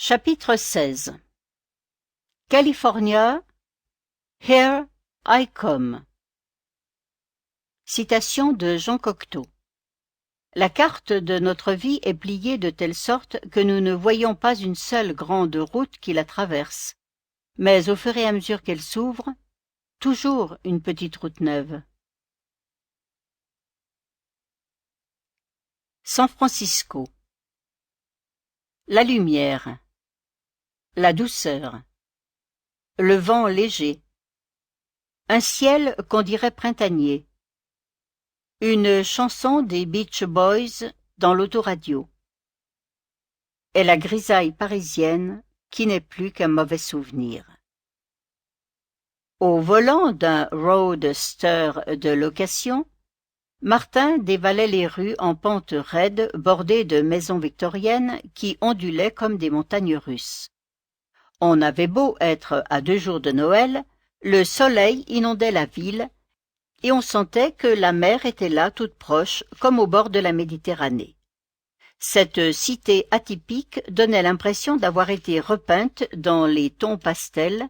Chapitre 16 California, Here I Come. Citation de Jean Cocteau. La carte de notre vie est pliée de telle sorte que nous ne voyons pas une seule grande route qui la traverse, mais au fur et à mesure qu'elle s'ouvre, toujours une petite route neuve. San Francisco. La lumière, la douceur, le vent léger, un ciel qu'on dirait printanier, une chanson des Beach Boys dans l'autoradio, et la grisaille parisienne qui n'est plus qu'un mauvais souvenir. Au volant d'un roadster de location, Martin dévalait les rues en pente raide bordées de maisons victoriennes qui ondulaient comme des montagnes russes. On avait beau être à 2 jours de Noël, le soleil inondait la ville et on sentait que la mer était là toute proche comme au bord de la Méditerranée. Cette cité atypique donnait l'impression d'avoir été repeinte dans les tons pastels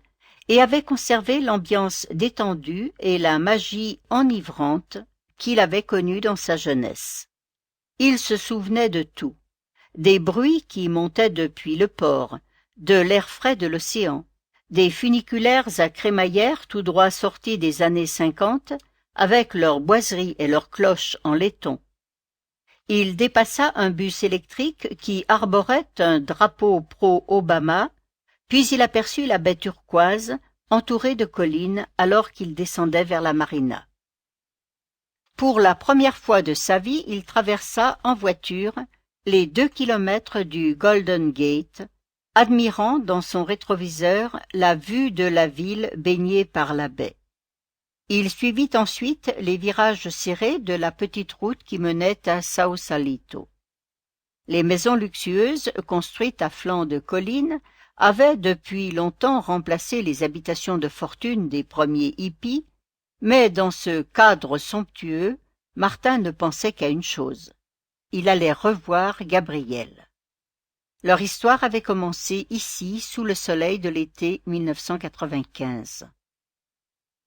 et avait conservé l'ambiance détendue et la magie enivrante qu'il avait connue dans sa jeunesse. Il se souvenait de tout, des bruits qui montaient depuis le port, de l'air frais de l'océan, des funiculaires à crémaillère tout droit sortis des années 50, avec leurs boiseries et leurs cloches en laiton. Il dépassa un bus électrique qui arborait un drapeau pro-Obama, puis il aperçut la baie turquoise, entourée de collines, alors qu'il descendait vers la marina. Pour la première fois de sa vie, il traversa en voiture les 2 kilomètres du Golden Gate, admirant dans son rétroviseur la vue de la ville baignée par la baie. Il suivit ensuite les virages serrés de la petite route qui menait à Sausalito. Les maisons luxueuses, construites à flanc de collines, avaient depuis longtemps remplacé les habitations de fortune des premiers hippies, mais dans ce cadre somptueux, Martin ne pensait qu'à une chose. Il allait revoir Gabrielle. Leur histoire avait commencé ici, sous le soleil de l'été 1995.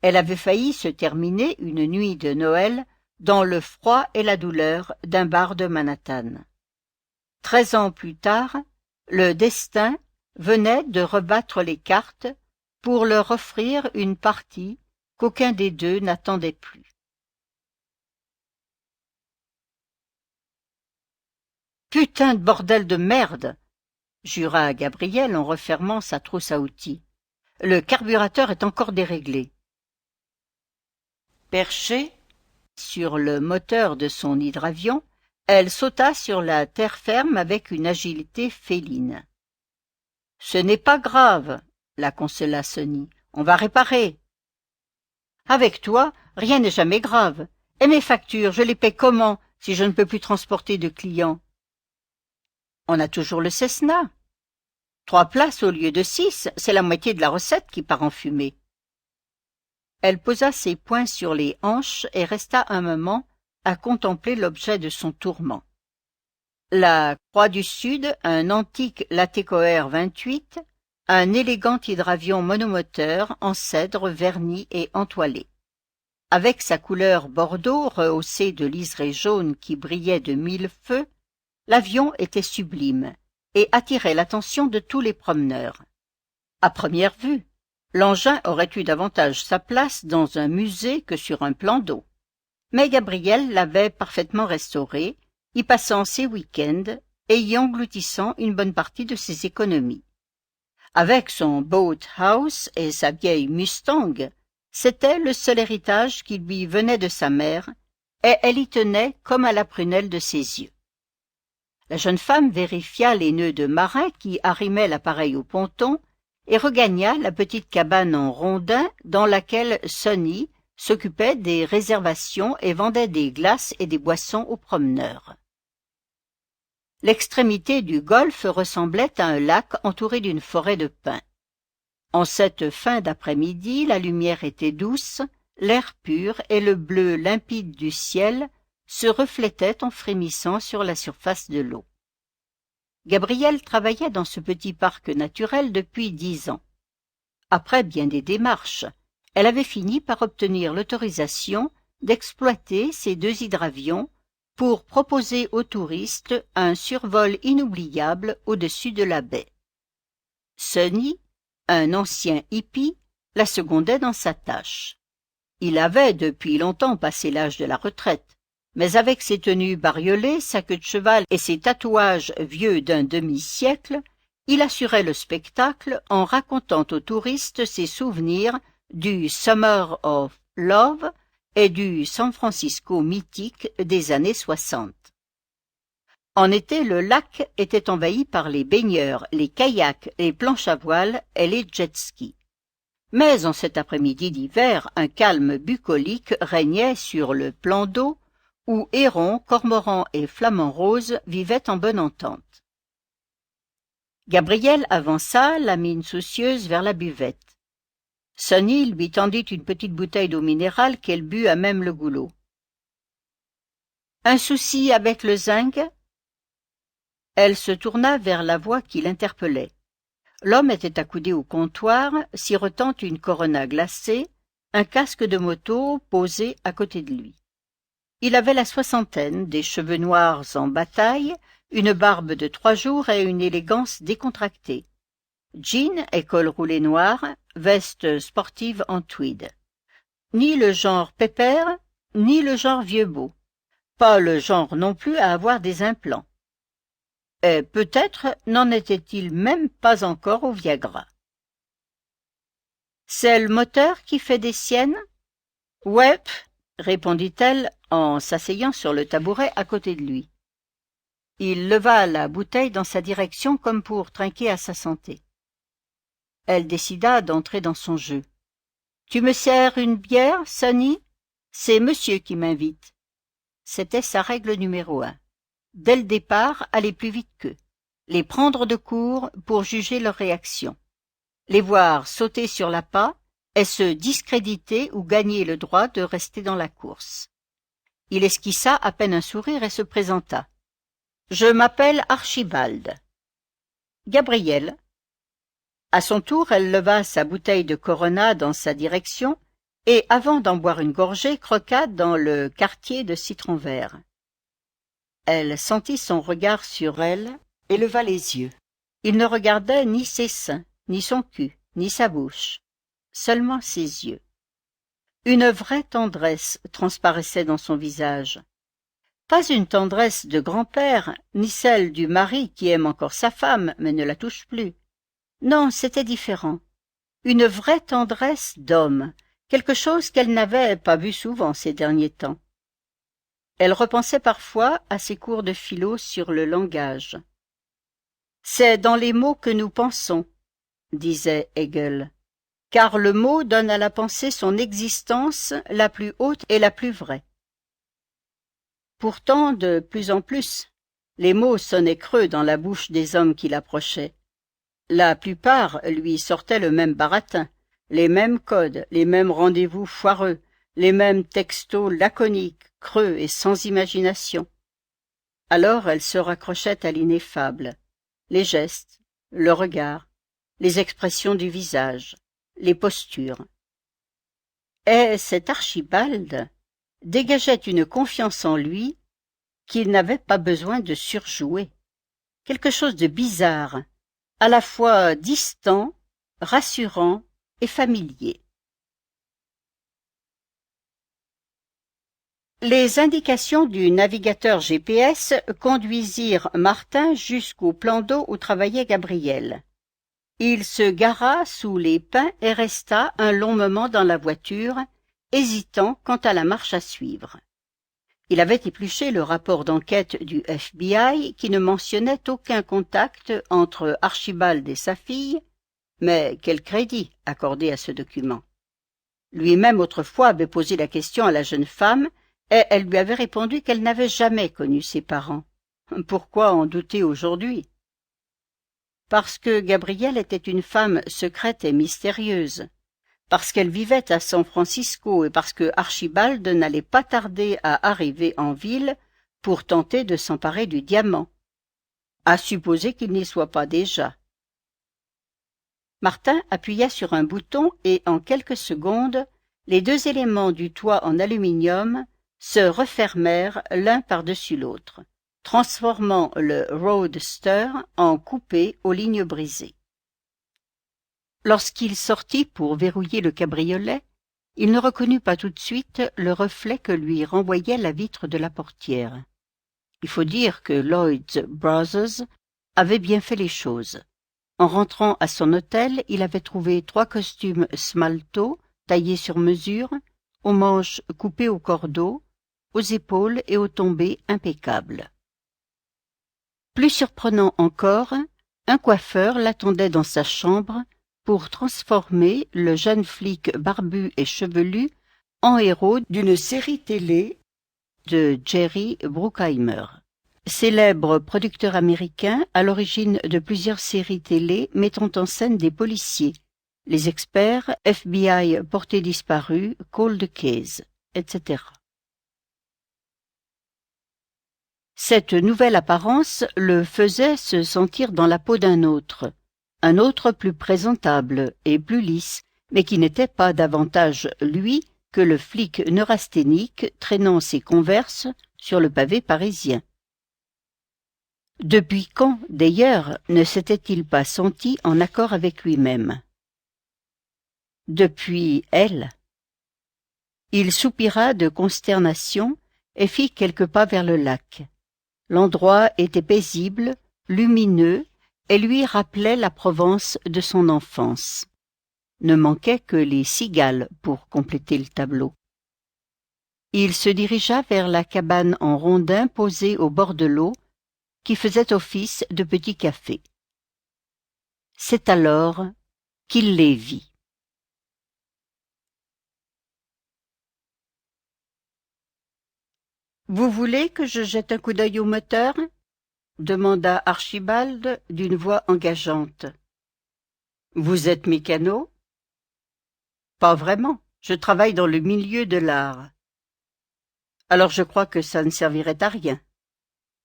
Elle avait failli se terminer une nuit de Noël dans le froid et la douleur d'un bar de Manhattan. 13 ans plus tard, le destin venait de rebattre les cartes pour leur offrir une partie qu'aucun des deux n'attendait plus. « Putain de bordel de merde !» jura Gabriel en refermant sa trousse à outils. « Le carburateur est encore déréglé. » Perchée sur le moteur de son hydravion, elle sauta sur la terre ferme avec une agilité féline. « Ce n'est pas grave, » la consola Sonny. « On va réparer. »« Avec toi, rien n'est jamais grave. Et mes factures, je les paie comment si je ne peux plus transporter de clients ?»« On a toujours le Cessna. 3 places au lieu de 6, c'est la moitié de la recette qui part en fumée. » Elle posa ses poings sur les hanches et resta un moment à contempler l'objet de son tourment. La Croix du Sud, un antique Latécoère 28, un élégant hydravion monomoteur en cèdre verni et entoilé. Avec sa couleur bordeaux rehaussée de liseré jaune qui brillait de 1000 feux, l'avion était sublime et attirait l'attention de tous les promeneurs. À première vue, l'engin aurait eu davantage sa place dans un musée que sur un plan d'eau. Mais Gabriel l'avait parfaitement restauré, y passant ses week-ends et y engloutissant une bonne partie de ses économies. Avec son boathouse et sa vieille Mustang, c'était le seul héritage qui lui venait de sa mère, et elle y tenait comme à la prunelle de ses yeux. La jeune femme vérifia les nœuds de marin qui arrimaient l'appareil au ponton et regagna la petite cabane en rondin dans laquelle Sonny s'occupait des réservations et vendait des glaces et des boissons aux promeneurs. L'extrémité du golfe ressemblait à un lac entouré d'une forêt de pins. En cette fin d'après-midi, la lumière était douce, l'air pur et le bleu limpide du ciel se reflétaient en frémissant sur la surface de l'eau. Gabrielle travaillait dans ce petit parc naturel depuis 10 ans. Après bien des démarches, elle avait fini par obtenir l'autorisation d'exploiter ces 2 hydravions pour proposer aux touristes un survol inoubliable au-dessus de la baie. Sonny, un ancien hippie, la secondait dans sa tâche. Il avait depuis longtemps passé l'âge de la retraite, mais avec ses tenues bariolées, sa queue de cheval et ses tatouages vieux d'un demi-siècle, il assurait le spectacle en racontant aux touristes ses souvenirs du Summer of Love et du San Francisco mythique des années 60. En été, le lac était envahi par les baigneurs, les kayaks, les planches à voile et les jet-skis. Mais en cet après-midi d'hiver, un calme bucolique régnait sur le plan d'eau où hérons, cormorans et flamants roses vivaient en bonne entente. Gabrielle avança, la mine soucieuse, vers la buvette. Sonny lui tendit une petite bouteille d'eau minérale qu'elle but à même le goulot. « Un souci avec le zinc ?» Elle se tourna vers la voix qui l'interpellait. L'homme était accoudé au comptoir, sirotant une Corona glacée, un casque de moto posé à côté de lui. Il avait la soixantaine, des cheveux noirs en bataille, une barbe de 3 jours et une élégance décontractée. Jean et col roulé noir, veste sportive en tweed. Ni le genre pépère, ni le genre vieux beau. Pas le genre non plus à avoir des implants. Et peut-être n'en était-il même pas encore au Viagra. « C'est le moteur qui fait des siennes ?»« Ouais, » répondit-elle en s'asseyant sur le tabouret à côté de lui. Il leva la bouteille dans sa direction comme pour trinquer à sa santé. Elle décida d'entrer dans son jeu. « Tu me sers une bière, Sonny ? C'est monsieur qui m'invite. » C'était sa règle numéro 1. Dès le départ, aller plus vite qu'eux, les prendre de court pour juger leur réaction, les voir sauter sur l'appât et se discréditer ou gagner le droit de rester dans la course. Il esquissa à peine un sourire et se présenta. « Je m'appelle Archibald. » Gabrielle. À son tour, elle leva sa bouteille de Corona dans sa direction et, avant d'en boire une gorgée, croqua dans le quartier de citron vert. Elle sentit son regard sur elle et leva les yeux. Il ne regardait ni ses seins, ni son cul, ni sa bouche, seulement ses yeux. Une vraie tendresse transparaissait dans son visage. Pas une tendresse de grand-père, ni celle du mari qui aime encore sa femme mais ne la touche plus. Non, c'était différent. Une vraie tendresse d'homme, quelque chose qu'elle n'avait pas vu souvent ces derniers temps. Elle repensait parfois à ses cours de philo sur le langage. « C'est dans les mots que nous pensons, » disait Hegel, « car le mot donne à la pensée son existence la plus haute et la plus vraie. » Pourtant, de plus en plus, les mots sonnaient creux dans la bouche des hommes qui l'approchaient. La plupart lui sortaient le même baratin, les mêmes codes, les mêmes rendez-vous foireux, les mêmes textos laconiques, creux et sans imagination. Alors elle se raccrochait à l'ineffable, les gestes, le regard, les expressions du visage, les postures. Et cet Archibald dégageait une confiance en lui qu'il n'avait pas besoin de surjouer, quelque chose de bizarre, à la fois distant, rassurant et familier. Les indications du navigateur GPS conduisirent Martin jusqu'au plan d'eau où travaillait Gabrielle. Il se gara sous les pins et resta un long moment dans la voiture, hésitant quant à la marche à suivre. Il avait épluché le rapport d'enquête du FBI qui ne mentionnait aucun contact entre Archibald et sa fille, mais quel crédit accorder à ce document? Lui-même autrefois avait posé la question à la jeune femme, et elle lui avait répondu qu'elle n'avait jamais connu ses parents. Pourquoi en douter aujourd'hui? Parce que Gabrielle était une femme secrète et mystérieuse, parce qu'elle vivait à San Francisco et parce que Archibald n'allait pas tarder à arriver en ville pour tenter de s'emparer du diamant. à supposer qu'il n'y soit pas déjà. Martin appuya sur un bouton et en quelques secondes, les deux éléments du toit en aluminium se refermèrent l'un par-dessus l'autre, transformant le Roadster en coupé aux lignes brisées. Lorsqu'il sortit pour verrouiller le cabriolet, il ne reconnut pas tout de suite le reflet que lui renvoyait la vitre de la portière. Il faut dire que Lloyd Brothers avait bien fait les choses. En rentrant à son hôtel, il avait trouvé 3 costumes smalto, taillés sur mesure, aux manches coupées au cordeau, aux épaules et aux tombées impeccables. Plus surprenant encore, un coiffeur l'attendait dans sa chambre pour transformer le jeune flic barbu et chevelu en héros d'une série télé de Jerry Bruckheimer, célèbre producteur américain à l'origine de plusieurs séries télé mettant en scène des policiers, les experts, FBI porté disparu, Cold Case, etc. Cette nouvelle apparence le faisait se sentir dans la peau d'un autre plus présentable et plus lisse, mais qui n'était pas davantage lui que le flic neurasthénique traînant ses converses sur le pavé parisien. Depuis quand, d'ailleurs, ne s'était-il pas senti en accord avec lui-même? Depuis elle. Il soupira de consternation et fit quelques pas vers le lac. L'endroit était paisible, lumineux, et lui rappelait la Provence de son enfance. Ne manquaient que les cigales pour compléter le tableau. Il se dirigea vers la cabane en rondin posée au bord de l'eau, qui faisait office de petit café. C'est alors qu'il les vit. « Vous voulez que je jette un coup d'œil au moteur ?» demanda Archibald d'une voix engageante. « Vous êtes mécano ?»« Pas vraiment, je travaille dans le milieu de l'art. »« Alors je crois que ça ne servirait à rien, »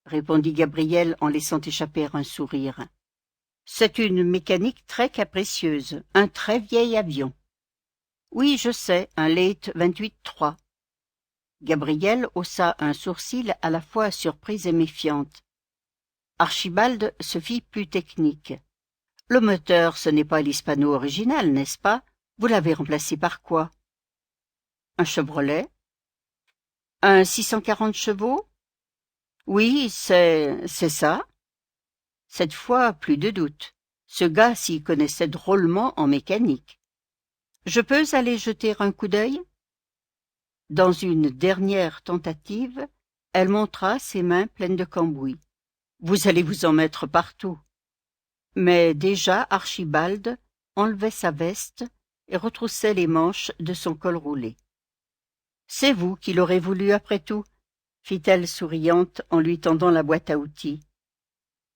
répondit Gabriel en laissant échapper un sourire. « C'est une mécanique très capricieuse, un très vieil avion. »« Oui, je sais, un Late 28-3. » Gabriel haussa un sourcil à la fois surprise et méfiante. Archibald se fit plus technique. « Le moteur, ce n'est pas l'Hispano original, n'est-ce pas? Vous l'avez remplacé par quoi? »« Un Chevrolet. »« Un 640 chevaux? » ?»« Oui, c'est ça. » Cette fois, plus de doute. Ce gars s'y connaissait drôlement en mécanique. « Je peux aller jeter un coup d'œil ?» Dans une dernière tentative, elle montra ses mains pleines de cambouis. « Vous allez vous en mettre partout. » Mais déjà Archibald enlevait sa veste et retroussait les manches de son col roulé. « C'est vous qui l'aurez voulu après tout, » fit-elle souriante en lui tendant la boîte à outils.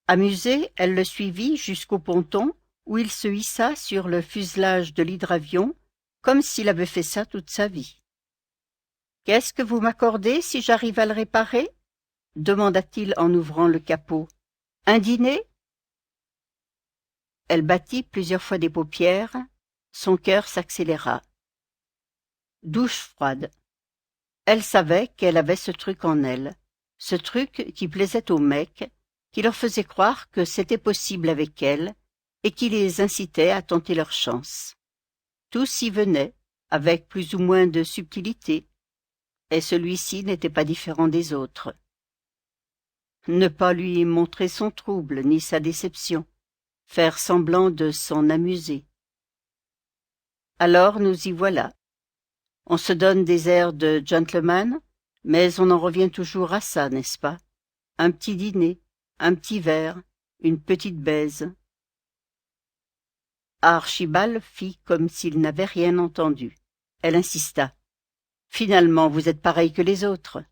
Amusée, elle le suivit jusqu'au ponton où il se hissa sur le fuselage de l'hydravion comme s'il avait fait ça toute sa vie. « Qu'est-ce que vous m'accordez si j'arrive à le réparer ?» demanda-t-il en ouvrant le capot. « Un dîner ?» Elle battit plusieurs fois des paupières, son cœur s'accéléra. Douche froide. Elle savait qu'elle avait ce truc en elle, ce truc qui plaisait aux mecs, qui leur faisait croire que c'était possible avec elle et qui les incitait à tenter leur chance. Tous y venaient, avec plus ou moins de subtilité, et celui-ci n'était pas différent des autres. Ne pas lui montrer son trouble ni sa déception, faire semblant de s'en amuser. Alors nous y voilà. On se donne des airs de gentleman, mais on en revient toujours à ça, n'est-ce pas? Un petit dîner, un petit verre, une petite baise. Archibald fit comme s'il n'avait rien entendu. Elle insista. « Finalement, vous êtes pareil que les autres. »«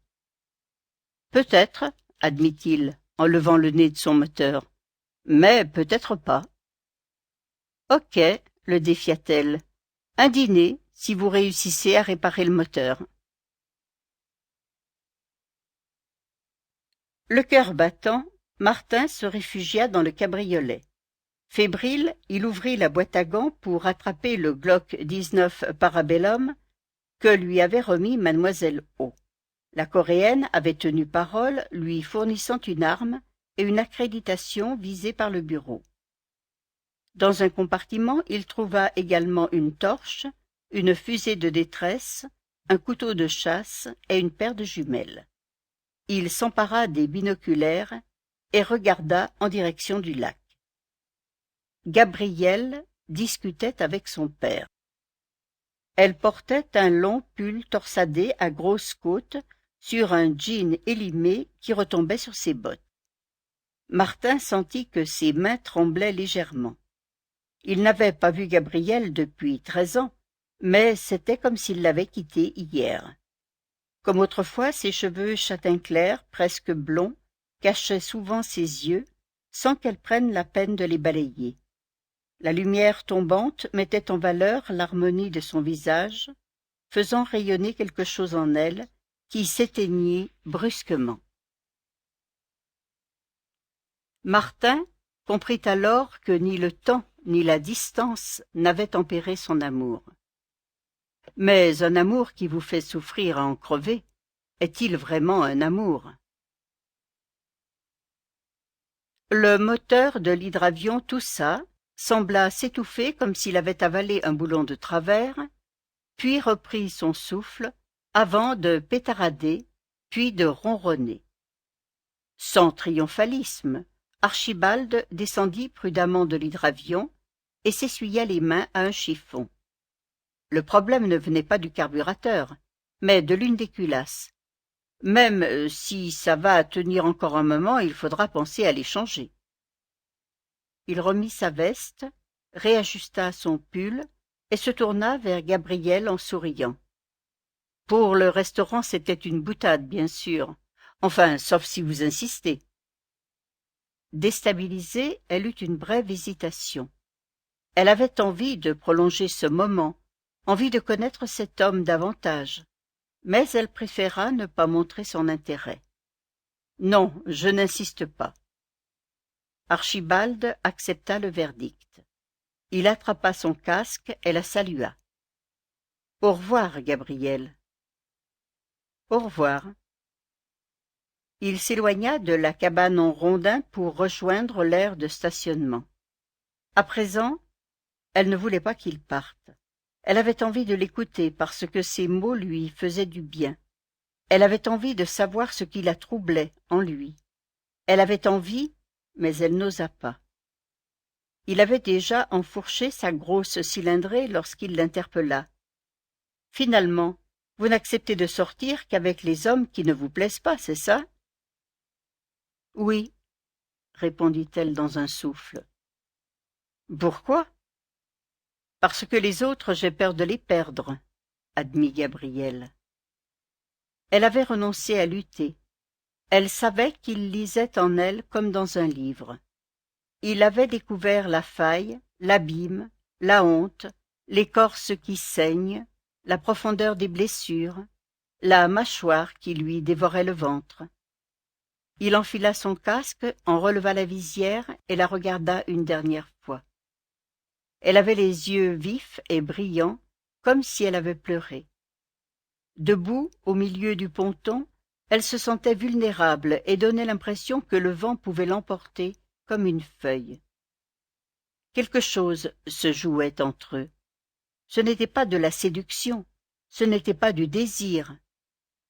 Peut-être, » admit-il, en levant le nez de son moteur. « Mais peut-être pas. »« Ok, » le défia-t-elle. « Un dîner, si vous réussissez à réparer le moteur. » Le cœur battant, Martin se réfugia dans le cabriolet. Fébrile, il ouvrit la boîte à gants pour attraper le Glock 19 Parabellum que lui avait remis mademoiselle O. La Coréenne avait tenu parole, lui fournissant une arme et une accréditation visée par le bureau. Dans un compartiment, il trouva également une torche, une fusée de détresse, un couteau de chasse et une paire de jumelles. Il s'empara des binoculaires et regarda en direction du lac. Gabrielle discutait avec son père. Elle portait un long pull torsadé à grosses côtes sur un jean élimé qui retombait sur ses bottes. Martin sentit que ses mains tremblaient légèrement. Il n'avait pas vu Gabrielle depuis 13 ans, mais c'était comme s'il l'avait quittée hier. Comme autrefois, ses cheveux châtain clair, presque blonds, cachaient souvent ses yeux, sans qu'elle prenne la peine de les balayer. La lumière tombante mettait en valeur l'harmonie de son visage, faisant rayonner quelque chose en elle qui s'éteignit brusquement. Martin comprit alors que ni le temps ni la distance n'avaient tempéré son amour. Mais un amour qui vous fait souffrir à en crever, est-il vraiment un amour? Le moteur de l'hydravion toussa, sembla s'étouffer comme s'il avait avalé un boulon de travers, puis reprit son souffle, avant de pétarader, puis de ronronner. Sans triomphalisme, Archibald descendit prudemment de l'hydravion et s'essuya les mains à un chiffon. Le problème ne venait pas du carburateur, mais de l'une des culasses. Même si ça va tenir encore un moment, il faudra penser à les changer. Il remit sa veste, réajusta son pull et se tourna vers Gabrielle en souriant. Pour le restaurant, c'était une boutade, bien sûr. Enfin, sauf si vous insistez. Déstabilisée, elle eut une brève hésitation. Elle avait envie de prolonger ce moment, envie de connaître cet homme davantage, mais elle préféra ne pas montrer son intérêt. « Non, je n'insiste pas. » Archibald accepta le verdict. Il attrapa son casque et la salua. « Au revoir, Gabrielle. »« Au revoir. » Il s'éloigna de la cabane en rondin pour rejoindre l'aire de stationnement. À présent, elle ne voulait pas qu'il parte. Elle avait envie de l'écouter parce que ses mots lui faisaient du bien. Elle avait envie de savoir ce qui la troublait en lui. Elle avait envie, mais elle n'osa pas. Il avait déjà enfourché sa grosse cylindrée lorsqu'il l'interpella. « Finalement, vous n'acceptez de sortir qu'avec les hommes qui ne vous plaisent pas, c'est ça ?»« Oui, » répondit-elle dans un souffle. « Pourquoi ?»« Parce que les autres, j'ai peur de les perdre, » admit Gabrielle. Elle avait renoncé à lutter. Elle savait qu'il lisait en elle comme dans un livre. Il avait découvert la faille, l'abîme, la honte, l'écorce qui saigne, la profondeur des blessures, la mâchoire qui lui dévorait le ventre. Il enfila son casque, en releva la visière et la regarda une dernière fois. Elle avait les yeux vifs et brillants, comme si elle avait pleuré. Debout, au milieu du ponton, elle se sentait vulnérable et donnait l'impression que le vent pouvait l'emporter comme une feuille. Quelque chose se jouait entre eux. Ce n'était pas de la séduction, ce n'était pas du désir,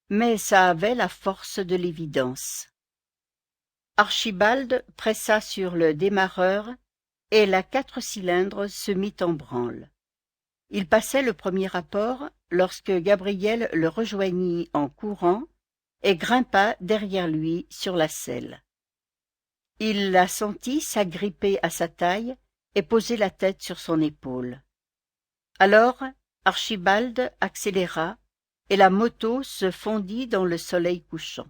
mais ça avait la force de l'évidence. Archibald pressa sur le démarreur et la 4 cylindres se mit en branle. Il passait le premier rapport lorsque Gabrielle le rejoignit en courant et grimpa derrière lui sur la selle. Il la sentit s'agripper à sa taille et poser la tête sur son épaule. Alors Archibald accéléra et la moto se fondit dans le soleil couchant.